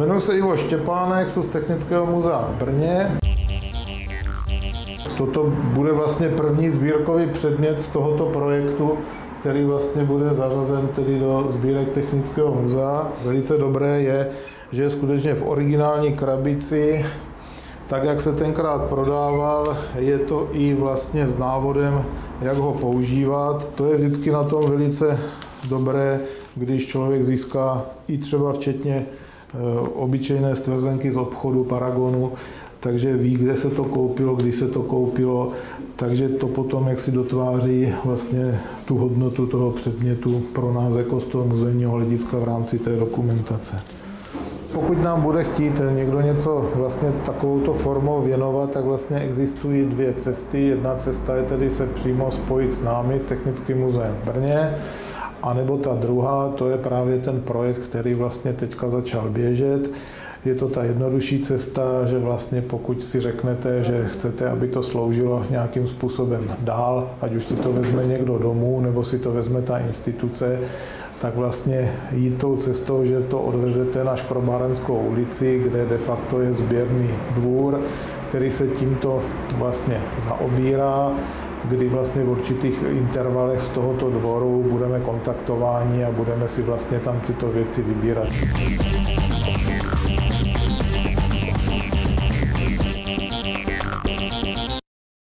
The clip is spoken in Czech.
Jmenuji se Ivo Štěpánek, jsem z Technického muzea v Brně. Toto bude vlastně první sbírkový předmět z tohoto projektu, který vlastně bude zařazen tedy do sbírek Technického muzea. Velice dobré je, že je skutečně v originální krabici, tak jak se tenkrát prodával, je to i vlastně s návodem, jak ho používat. To je vždycky na tom velice dobré, když člověk získá i třeba včetně obyčejné stvrzenky z obchodu, paragonu, takže ví, kde se to koupilo, kdy se to koupilo, takže to potom jak si dotváří vlastně tu hodnotu toho předmětu pro nás jako z toho muzejního hlediska v rámci té dokumentace. Pokud nám bude chtít někdo něco vlastně takovouto formou věnovat, tak vlastně existují dvě cesty. Jedna cesta je tedy se přímo spojit s námi, s Technickým muzeem v Brně, a nebo ta druhá, to je právě ten projekt, který vlastně teďka začal běžet. Je to ta jednodušší cesta, že vlastně pokud si řeknete, že chcete, aby to sloužilo nějakým způsobem dál, ať už si to vezme někdo domů, nebo si to vezme ta instituce, tak vlastně jít tou cestou, že to odvezete na Škrobárenskou ulici, kde de facto je sběrný dvůr, který se tímto vlastně zaobírá, kdy vlastně v určitých intervalech z tohoto dvoru budeme kontaktováni a budeme si vlastně tam tyto věci vybírat.